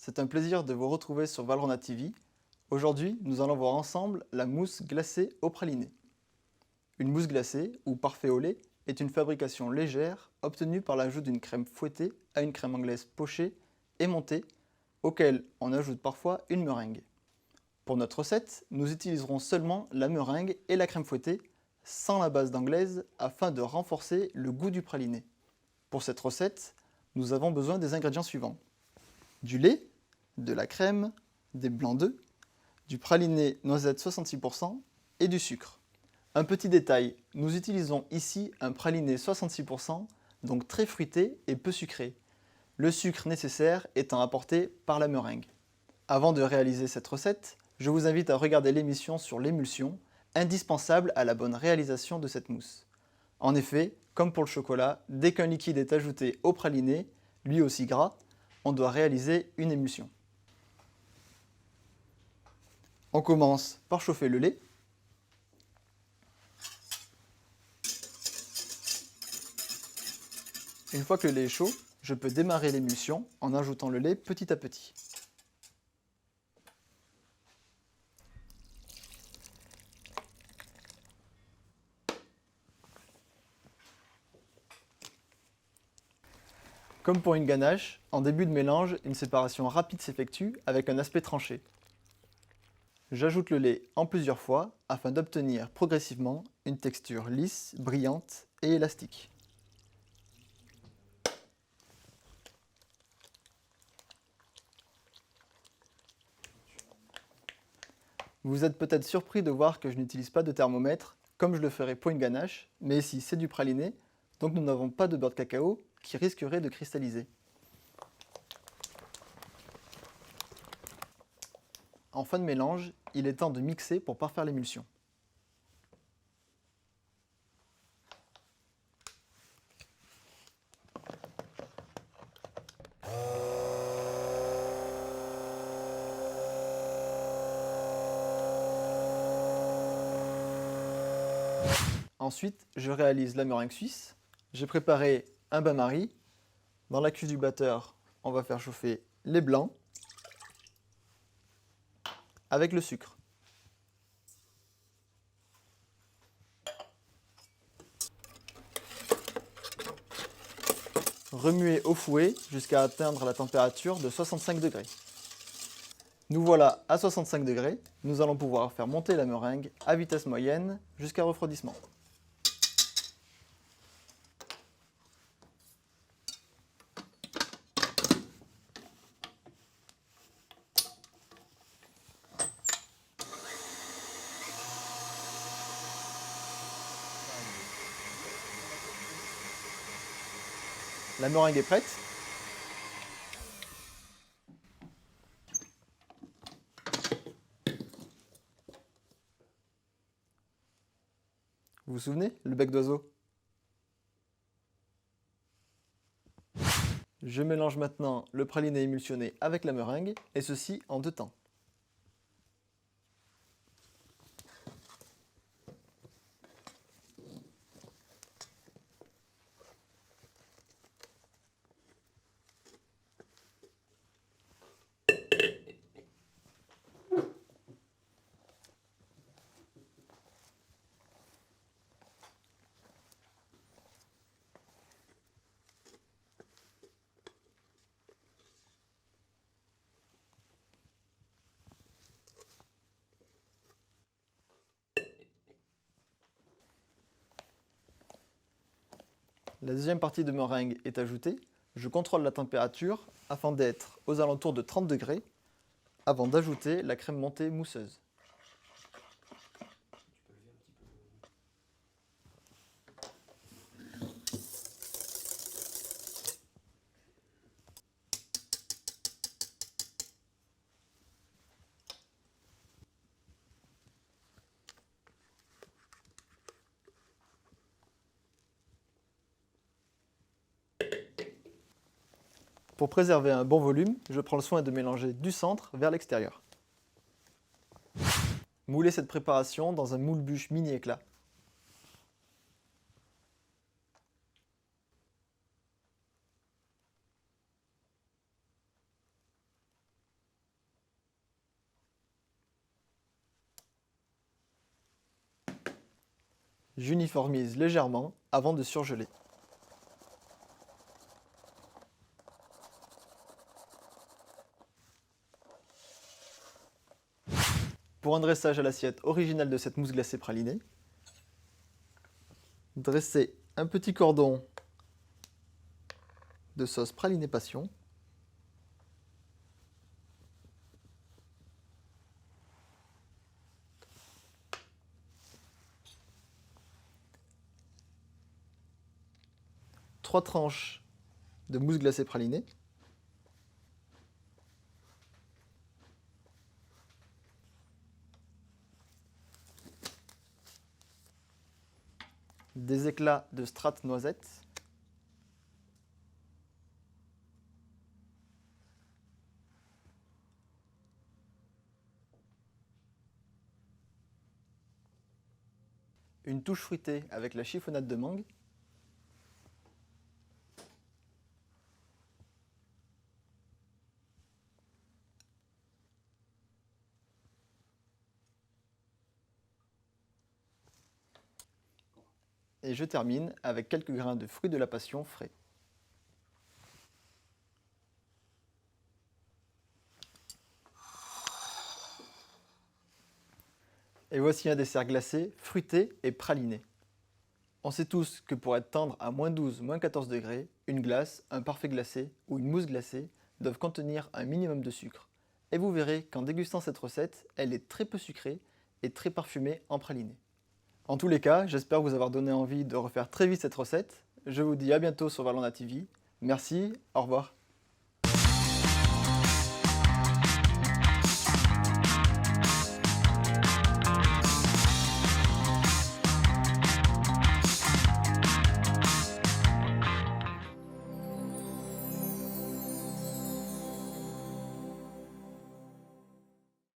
c'est un plaisir de vous retrouver sur Valrhona TV. Aujourd'hui, nous allons voir ensemble la mousse glacée au praliné. Une mousse glacée, ou parfait au lait, est une fabrication légère obtenue par l'ajout d'une crème fouettée à une crème anglaise pochée et montée, auquel on ajoute parfois une meringue. Pour notre recette, nous utiliserons seulement la meringue et la crème fouettée, sans la base d'anglaise, afin de renforcer le goût du praliné. Pour cette recette, nous avons besoin des ingrédients suivants: du lait, de la crème, des blancs d'œufs, du praliné noisette 66% et du sucre. Un petit détail, nous utilisons ici un praliné 66%, donc très fruité et peu sucré, le sucre nécessaire étant apporté par la meringue. Avant de réaliser cette recette, je vous invite à regarder l'émission sur l'émulsion, indispensable à la bonne réalisation de cette mousse. En effet, comme pour le chocolat, dès qu'un liquide est ajouté au praliné, lui aussi gras, on doit réaliser une émulsion. On commence par chauffer le lait. Une fois que le lait est chaud, je peux démarrer l'émulsion en ajoutant le lait petit à petit. Comme pour une ganache, en début de mélange, une séparation rapide s'effectue avec un aspect tranché. J'ajoute le lait en plusieurs fois afin d'obtenir progressivement une texture lisse, brillante et élastique. Vous êtes peut-être surpris de voir que je n'utilise pas de thermomètre, comme je le ferais pour une ganache, mais ici c'est du praliné, donc nous n'avons pas de beurre de cacao qui risquerait de cristalliser. En fin de mélange, il est temps de mixer pour parfaire l'émulsion. Ensuite, je réalise la meringue suisse. J'ai préparé un bain-marie. Dans la cuve du batteur, on va faire chauffer les blancs avec le sucre. Remuer au fouet jusqu'à atteindre la température de 65 degrés. Nous voilà à 65 degrés. Nous allons pouvoir faire monter la meringue à vitesse moyenne jusqu'à refroidissement. La meringue est prête. Vous vous souvenez, le bec d'oiseau? Je mélange maintenant le praliné émulsionné avec la meringue, et ceci en deux temps. La deuxième partie de meringue est ajoutée. Je contrôle la température afin d'être aux alentours de 30 degrés avant d'ajouter la crème montée mousseuse. Pour préserver un bon volume, je prends le soin de mélanger du centre vers l'extérieur. Moulez cette préparation dans un moule-bûche mini éclat. J'uniformise légèrement avant de surgeler. Pour un dressage à l'assiette originale de cette mousse glacée pralinée, dressez un petit cordon de sauce pralinée passion. Trois tranches de mousse glacée pralinée. Des éclats de strates noisettes. Une touche fruitée avec la chiffonnade de mangue. Et je termine avec quelques grains de fruits de la passion frais. Et voici un dessert glacé, fruité et praliné. On sait tous que pour être tendre à -12, -14 degrés, une glace, un parfait glacé ou une mousse glacée doivent contenir un minimum de sucre. Et vous verrez qu'en dégustant cette recette, elle est très peu sucrée et très parfumée en praliné. En tous les cas, j'espère vous avoir donné envie de refaire très vite cette recette. Je vous dis à bientôt sur Valrhona TV. Merci, au revoir.